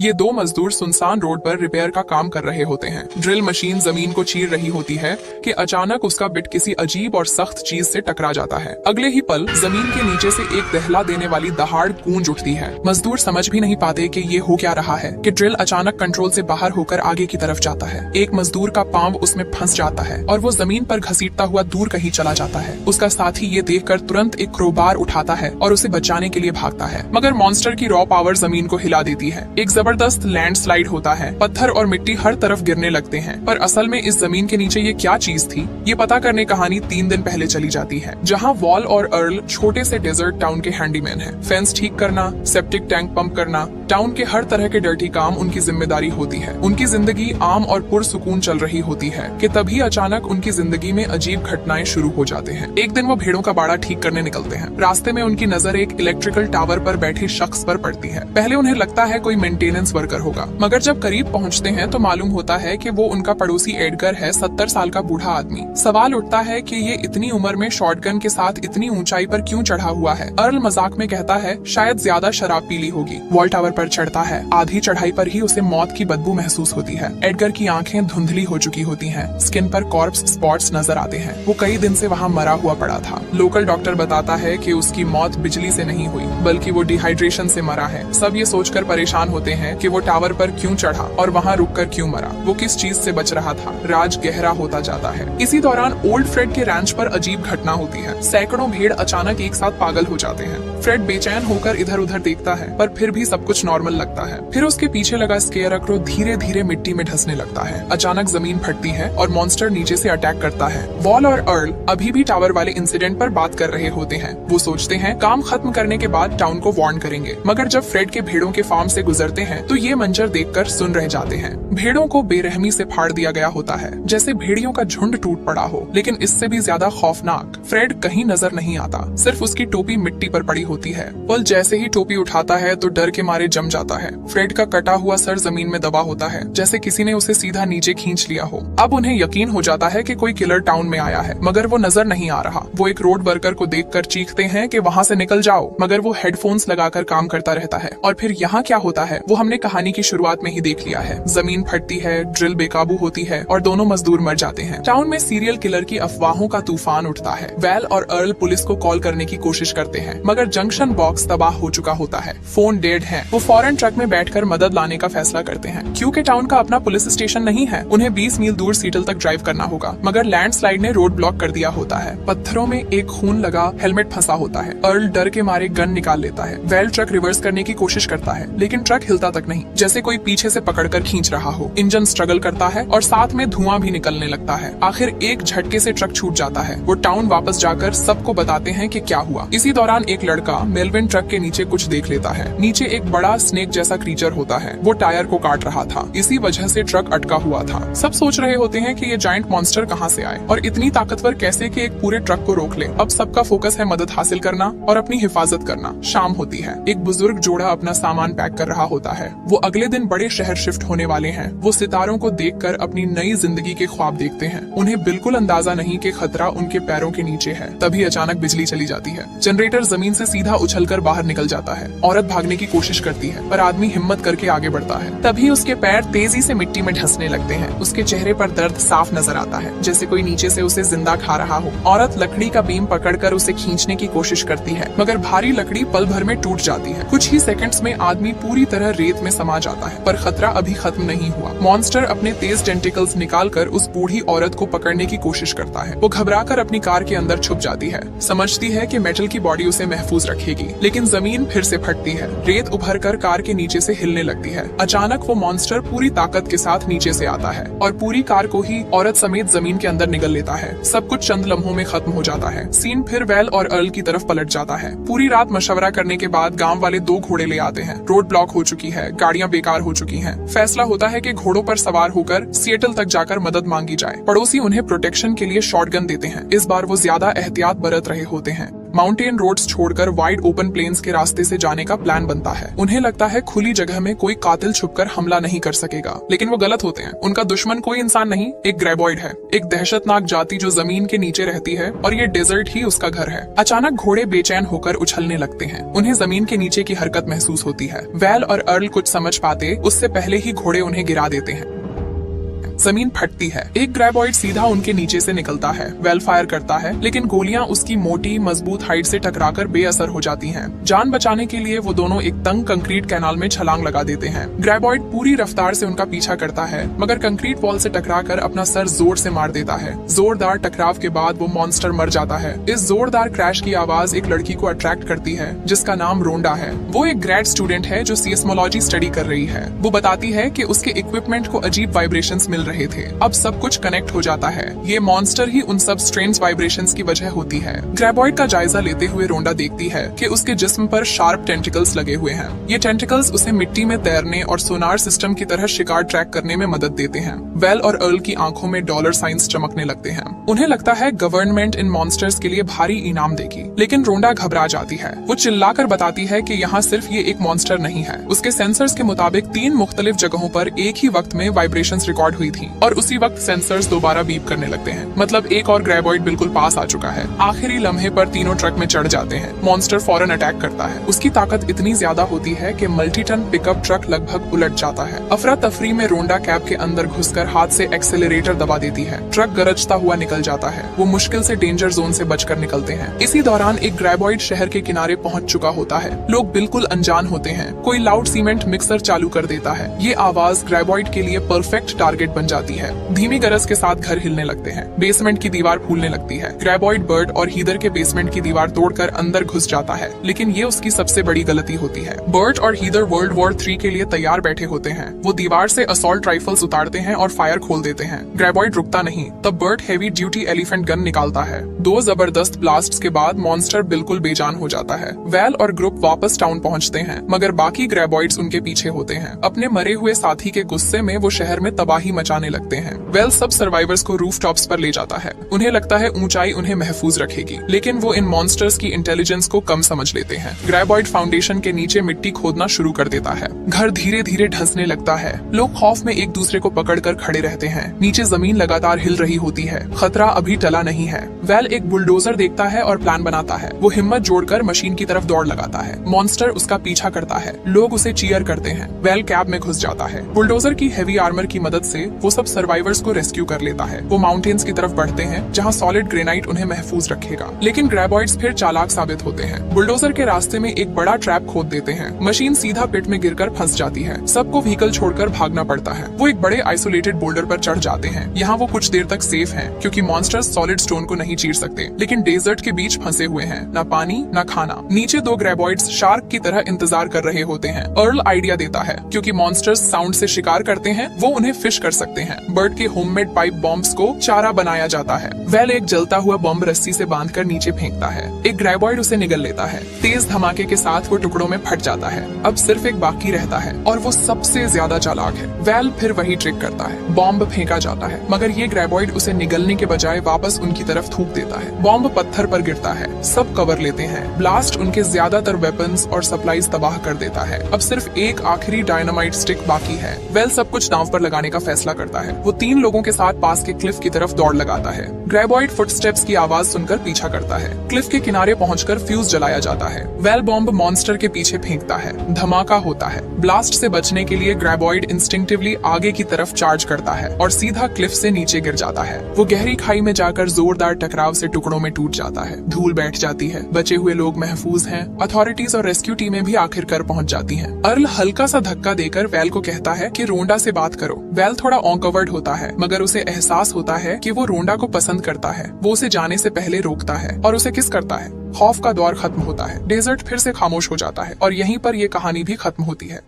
ये दो मजदूर सुनसान रोड पर रिपेयर का काम कर रहे होते हैं। ड्रिल मशीन जमीन को चीर रही होती है कि अचानक उसका बिट किसी अजीब और सख्त चीज से टकरा जाता है। अगले ही पल जमीन के नीचे से एक दहला देने वाली दहाड़ गूंज उठती है। मजदूर समझ भी नहीं पाते कि ये हो क्या रहा है कि ड्रिल अचानक कंट्रोल से बाहर होकर आगे की तरफ जाता है। एक मजदूर का पांव उसमें फंस जाता है और वो जमीन पर घसीटता हुआ दूर कहीं चला जाता है। उसका साथी ये देखकर तुरंत एक क्रोबार उठाता है और उसे बचाने के लिए भागता है, मगर मॉन्स्टर की रॉ पावर जमीन को हिला देती है। एक जबरदस्त लैंडस्लाइड होता है, पत्थर और मिट्टी हर तरफ गिरने लगते हैं। पर असल में इस जमीन के नीचे ये क्या चीज थी, ये पता करने कहानी 3 दिन पहले चली जाती है, जहाँ वॉल और अर्ल छोटे से डेजर्ट टाउन के हैंडीमैन हैं। फेंस ठीक करना, सेप्टिक टैंक पंप करना, टाउन के हर तरह के डर्टी काम उनकी जिम्मेदारी होती है। उनकी जिंदगी आम और पुरसुकून चल रही होती है कि तभी अचानक उनकी जिंदगी में अजीब घटनाएं शुरू हो जाते हैं। एक दिन वो भेड़ों का बाड़ा ठीक करने निकलते हैं। रास्ते में उनकी नजर एक इलेक्ट्रिकल टावर पर बैठे शख्स पर पड़ती है। पहले उन्हें लगता है कोई मेंटेनेंस वर्कर होगा, मगर जब करीब पहुंचते हैं तो मालूम होता है कि वो उनका पड़ोसी एडगर है, 70 साल का बूढ़ा आदमी। सवाल उठता है कि ये इतनी उम्र में शॉटगन के साथ इतनी ऊंचाई पर क्यों चढ़ा हुआ है। अर्ल मजाक में कहता है शायद ज्यादा शराब पी ली होगी। वॉल टावर पर चढ़ता है। आधी चढ़ाई पर ही उसे मौत की बदबू महसूस होती है। एडगर की आंखें धुंधली हो चुकी होती हैं, स्किन पर कॉर्प्स स्पॉट्स नजर आते हैं। वो कई दिन से वहाँ मरा हुआ पड़ा था। लोकल डॉक्टर बताता है कि उसकी मौत बिजली से नहीं हुई, बल्कि वो डिहाइड्रेशन से मरा है। सब ये सोचकर परेशान होते हैं कि वो टावर पर क्यों चढ़ा और वहाँ रुककर क्यों मरा, वो किस चीज से बच रहा था। राज गहरा होता जाता है। इसी दौरान ओल्ड फ्रेड के रैंच पर अजीब घटना होती है। सैकड़ों भेड़ अचानक एक साथ पागल हो जाते हैं। फ्रेड बेचैन होकर इधर उधर देखता है, पर फिर भी सब कुछ नॉर्मल लगता है। फिर उसके पीछे लगा स्केयरक्रो धीरे धीरे मिट्टी में धंसने लगता है। अचानक जमीन फटती है और मॉन्स्टर नीचे से अटैक करता है। वॉल और अर्ल अभी भी टावर वाले इंसिडेंट पर बात कर रहे होते हैं। वो सोचते हैं काम खत्म करने के बाद टाउन को वार्न करेंगे, मगर जब फ्रेड के भेड़ों के फार्म से गुजरते हैं तो ये मंजर देखकर सुन रह जाते हैं। भेड़ों को बेरहमी से फाड़ दिया गया होता है, जैसे भेड़ियों का झुंड टूट पड़ा हो। लेकिन इससे भी ज्यादा खौफनाक फ्रेड कहीं नजर नहीं आता, सिर्फ उसकी टोपी मिट्टी पर पड़ी होती है। पल जैसे ही टोपी उठाता है तो डर के मारे जम जाता है। फ्रेड का कटा हुआ सर जमीन में दबा होता है, जैसे किसी ने उसे सीधा नीचे खींच लिया हो। अब उन्हें यकीन हो जाता है कि कोई किलर टाउन में आया है, मगर वो नजर नहीं आ रहा। वो एक रोड वर्कर को देखकर चीखते हैं कि वहाँ से निकल जाओ, मगर वो हेडफोन्स लगाकर काम करता रहता है। और फिर यहाँ क्या होता है वो हमने कहानी की शुरुआत में ही देख लिया है। जमीन फटती है, ड्रिल बेकाबू होती है और दोनों मजदूर मर जाते हैं। टाउन में सीरियल किलर की अफवाहों का तूफान उठता है। वेल और अर्ल पुलिस को कॉल करने की कोशिश करते हैं, मगर जंक्शन बॉक्स तबाह हो चुका होता है। फोन डेड है। वो फौरन ट्रक में बैठकर मदद लाने का फैसला करते हैं। क्योंकि टाउन का अपना पुलिस स्टेशन नहीं है, उन्हें 20 मील दूर सीटल तक ड्राइव करना होगा, मगर लैंडस्लाइड ने रोड ब्लॉक कर दिया होता है। पत्थरों में एक खून लगा हेलमेट फंसा होता है। अर्ल डर के मारे गन निकाल लेता है। वेल ट्रक रिवर्स करने की कोशिश करता है, लेकिन ट्रक हिलता तक नहीं, जैसे कोई पीछे से पकड़कर खींच रहा हो। इंजन स्ट्रगल करता है और साथ में धुआं भी निकलने लगता है। आखिर एक झटके से ट्रक छूट जाता है। वो टाउन वापस जाकर सबको बताते हैं कि क्या हुआ। इसी दौरान एक लड़का मेलविन ट्रक के नीचे कुछ देख लेता है। नीचे एक बड़ा स्नेक जैसा क्रीचर होता है। वो टायर को काट रहा था, इसी वजह से ट्रक अटका हुआ था। सब सोच रहे होते हैं कि ये जायंट मॉन्स्टर कहाँ से आए और इतनी ताकतवर कैसे कि एक पूरे ट्रक को रोक ले। अब सबका फोकस है मदद हासिल करना और अपनी हिफाजत करना। शाम होती है। एक बुजुर्ग जोड़ा अपना सामान पैक कर रहा होता है। वो अगले दिन बड़े शहर शिफ्ट होने वाले हैं। वो सितारों को देखकर अपनी नई जिंदगी के ख्वाब देखते हैं। उन्हें बिल्कुल अंदाजा नहीं कि खतरा उनके पैरों के नीचे है। तभी अचानक बिजली चली जाती है। जनरेटर जमीन से सीधा उछलकर बाहर निकल जाता है। औरत भागने की कोशिश करती है, पर आदमी हिम्मत करके आगे बढ़ता है। तभी उसके पैर तेजी से मिट्टी में धंसने लगते हैं। उसके चेहरे पर दर्द साफ नजर आता है, जैसे कोई नीचे से उसे जिंदा खा रहा हो। औरत लकड़ी का बीम पकड़कर उसे खींचने की कोशिश करती है, मगर भारी लकड़ी पल भर में टूट जाती है। कुछ ही सेकंड्स में आदमी पूरी तरह रेत में समा जाता है, पर खतरा अभी खत्म नहीं हुआ। मॉन्स्टर अपने तेज टेंटिकल्स निकालकर उस बूढ़ी औरत को पकड़ने की कोशिश करता है। वो घबराकर अपनी कार के अंदर छुप जाती है, समझती है कि मेटल की बॉडी उसे महफूज रखेगी। लेकिन जमीन फिर से फटती है। रेत उभरकर कार के नीचे से हिलने लगती है। अचानक वो मॉन्स्टर पूरी ताकत के साथ नीचे से आता है और पूरी कार को ही औरत समेत जमीन के अंदर निगल लेता है। सब कुछ चंद लम्हों में खत्म हो जाता है। सीन फिर वेल और अर्ल की तरफ पलट जाता है। पूरी रात मशवरा करने के बाद गांव वाले 2 घोड़े ले आते हैं। रोड ब्लॉक हो चुकी है, गाड़ियां बेकार हो चुकी हैं। फैसला होता है कि घोड़ों पर सवार होकर सिएटल तक जाकर मदद मांगी जाए। पड़ोसी उन्हें प्रोटेक्शन के लिए शॉटगन देते हैं। इस बार वो ज्यादा एहतियात बरत रहे होते हैं। माउंटेन रोड्स छोड़कर वाइड ओपन प्लेन्स के रास्ते से जाने का प्लान बनता है। उन्हें लगता है खुली जगह में कोई कातिल छुपकर हमला नहीं कर सकेगा, लेकिन वो गलत होते हैं। उनका दुश्मन कोई इंसान नहीं, एक ग्रेबॉइड है, एक दहशतनाक जाति जो जमीन के नीचे रहती है और ये डेजर्ट ही उसका घर है। अचानक घोड़े बेचैन होकर उछलने लगते हैं। उन्हें जमीन के नीचे की हरकत महसूस होती है। वेल और अर्ल कुछ समझ पाते उससे पहले ही घोड़े उन्हें गिरा देते हैं। जमीन फटती है। एक ग्रेबॉइड सीधा उनके नीचे से निकलता है। वेल फायर करता है, लेकिन गोलियां उसकी मोटी मजबूत हाइट से टकराकर बेअसर हो जाती हैं। जान बचाने के लिए वो दोनों एक तंग कंक्रीट कैनाल में छलांग लगा देते हैं। ग्रेबॉइड पूरी रफ्तार से उनका पीछा करता है, मगर कंक्रीट वॉल से टकराकर अपना सर जोर से मार देता है। जोरदार टकराव के बाद वो मॉन्स्टर मर जाता है। इस जोरदार क्रैश की आवाज एक लड़की को अट्रैक्ट करती है, जिसका नाम रोंडा है। वो एक ग्रेड स्टूडेंट है जो सीस्मोलॉजी स्टडी कर रही है। वो बताती है कि उसके इक्विपमेंट को अजीब वाइब्रेशंस मिल रहे थे। अब सब कुछ कनेक्ट हो जाता है। ये मॉन्स्टर ही उन सब स्ट्रेंज वाइब्रेशंस की वजह होती है। ग्रेबॉइड का जायजा लेते हुए रोंडा देखती है कि उसके जिस्म पर शार्प टेंटिकल्स लगे हुए हैं। ये टेंटिकल्स उसे मिट्टी में तैरने और सोनार सिस्टम की तरह शिकार ट्रैक करने में मदद देते हैं। वेल और अर्ल की आंखों में डॉलर साइंस चमकने लगते हैं। उन्हें लगता है गवर्नमेंट इन मॉन्स्टर्स के लिए भारी इनाम देगी, लेकिन रोंडा घबरा जाती है। वो चिल्लाकर बताती है कि यहाँ सिर्फ ये एक मॉन्स्टर नहीं है। उसके सेंसर्स के मुताबिक 3 मुख्तलिफ जगहों पर एक ही वक्त में वाइब्रेशंस रिकॉर्ड हुई थी और उसी वक्त सेंसर्स दोबारा बीप करने लगते हैं। मतलब एक और ग्रेबॉइड बिल्कुल पास आ चुका है। आखिरी लम्हे पर तीनों ट्रक में चढ़ जाते हैं। मॉन्स्टर फौरन अटैक करता है। उसकी ताकत इतनी ज्यादा होती है कि मल्टी टन पिकअप ट्रक लगभग उलट जाता है। अफरा तफरी में रोंडा कैब के अंदर घुसकर हाथ से एक्सेलरेटर दबा देती है। ट्रक गरजता हुआ निकल जाता है। वो मुश्किल से डेंजर जोन से बचकर निकलते हैं। इसी दौरान एक ग्रेबॉइड शहर के किनारे पहुंच चुका होता है। लोग बिल्कुल अनजान होते हैं। कोई लाउड सीमेंट मिक्सर चालू कर देता है। ये आवाज ग्रेबॉइड के लिए परफेक्ट टारगेट बन जाती है। धीमी गरज के साथ घर हिलने लगते हैं। बेसमेंट की दीवार फूलने लगती है। ग्रेबॉइड बर्ड और हीदर के बेसमेंट की दीवार तोड़कर अंदर घुस जाता है, लेकिन ये उसकी सबसे बड़ी गलती होती है। बर्ड और हीदर वर्ल्ड वॉर 3 के लिए तैयार बैठे होते हैं। वो दीवार से असॉल्ट राइफल्स उतारते हैं और फायर खोल देते हैं। ग्रेबॉइड रुकता नहीं। तब bird heavy duty elephant gun निकालता है। 2 जबरदस्त ब्लास्ट्स के बाद मॉन्स्टर बिल्कुल बेजान हो जाता है। वेल और ग्रुप वापस टाउन पहुंचते हैं, मगर बाकी ग्रेबॉइड्स उनके पीछे होते हैं। अपने मरे हुए साथी के गुस्से में वो शहर में तबाही मचाने लगते हैं। वेल सब सर्वाइवर्स को रूफटॉप्स पर ले जाता है। उन्हें लगता है ऊंचाई उन्हें महफूज रखेगी, लेकिन वो इन मॉन्स्टर्स की इंटेलिजेंस को कम समझ लेते हैं। ग्रेबॉइड फाउंडेशन के नीचे मिट्टी खोदना शुरू कर देता है। घर धीरे धीरे धंसने लगता है। लोग खौफ में एक दूसरे को पकड़कर खड़े रहते हैं। नीचे जमीन लगातार हिल रही होती है। खतरा अभी टला नहीं है। वेल एक बुलडोजर देखता है और प्लान बनाता है। वो हिम्मत जोड़कर मशीन की तरफ दौड़ लगाता है। मॉन्स्टर उसका पीछा करता है। लोग उसे चीयर करते हैं। वेल कैब में घुस जाता है। बुलडोजर की हेवी आर्मर की मदद से वो सब सर्वाइवर्स को रेस्क्यू कर लेता है। वो माउंटेन्स की तरफ बढ़ते हैं, जहाँ सॉलिड ग्रेनाइट उन्हें महफूज रखेगा, लेकिन ग्रेबॉइड्स फिर चालाक साबित होते हैं। बुलडोजर के रास्ते में एक बड़ा ट्रैप खोद देते हैं। मशीन सीधा पिट में गिरकर फंस जाती है। सबको व्हीकल छोड़कर भागना पड़ता है। वो एक बड़े आइसोलेटेड बोल्डर पर चढ़ जाते हैं। यहाँ वो कुछ देर तक सेफ हैं, क्योंकि मॉन्स्टर्स सॉलिड स्टोन को नहीं चीर सकते, लेकिन डेजर्ट के बीच फंसे हुए हैं। न पानी न खाना। नीचे 2 ग्रेबॉइड्स शार्क की तरह इंतजार कर रहे होते हैं। अर्ल आइडिया देता है, क्योंकि मॉन्स्टर्स साउंड से शिकार करते हैं, वो उन्हें फिश कर सकते हैं। बर्ड के होममेड पाइप बॉम्ब्स को चारा बनाया जाता है। वेल एक जलता हुआ बॉम्ब रस्सी से बांधकर नीचे फेंकता है। एक ग्रेबॉइड उसे निगल लेता है। तेज धमाके के साथ वो टुकड़ों में फट जाता है। अब सिर्फ एक बाकी रहता है, और वो सबसे ज्यादा चालाक है। वेल फिर वही ट्रिक करता है। बॉम्ब फेंका जाता है, मगर ये ग्रेबॉइड उसे निगलने के बजाय वापस उनकी तरफ थूक देता है। बॉम्ब पत्थर पर गिरता है। सब कवर लेते हैं। ब्लास्ट उनके ज्यादातर वेपन्स और सप्लाईज तबाह कर देता है। अब सिर्फ एक आखिरी डायनामाइट स्टिक बाकी है। वेल सब कुछ दांव पर लगाने का फैसला करता है। वो 3 लोगों के साथ पास के क्लिफ की तरफ दौड़ लगाता है। ग्रेबॉइड फुटस्टेप्स की आवाज सुनकर पीछा करता है। क्लिफ के किनारे पहुंचकर फ्यूज जलाया जाता है। वेल बॉम्ब मॉन्स्टर के पीछे फेंकता है। धमाका होता है। ब्लास्ट से बचने के लिए ग्रेबॉइड इंस्टिंक्टिवली आगे की तरफ चार्ज करता है और सीधा क्लिफ से नीचे गिर जाता है। वो गहरी खाई में जाकर जोरदार टकराव से टुकड़ों में टूट जाता है। धूल बैठ जाती है। बचे हुए लोग महफूज हैं। अथॉरिटीज और रेस्क्यू टीमें भी आखिरकार पहुंच जाती हैं। अर्ल हल्का सा धक्का देकर वेल को कहता है कि रोंडा से बात करो। वेल थोड़ा ऑकवर्ड होता है, मगर उसे एहसास होता है कि वो रोंडा को पसंद करता है। वो उसे जाने से पहले रोकता है और उसे किस करता है। खौफ का दौर खत्म होता है। डेजर्ट फिर से खामोश हो जाता है और यहीं पर ये कहानी भी खत्म होती है।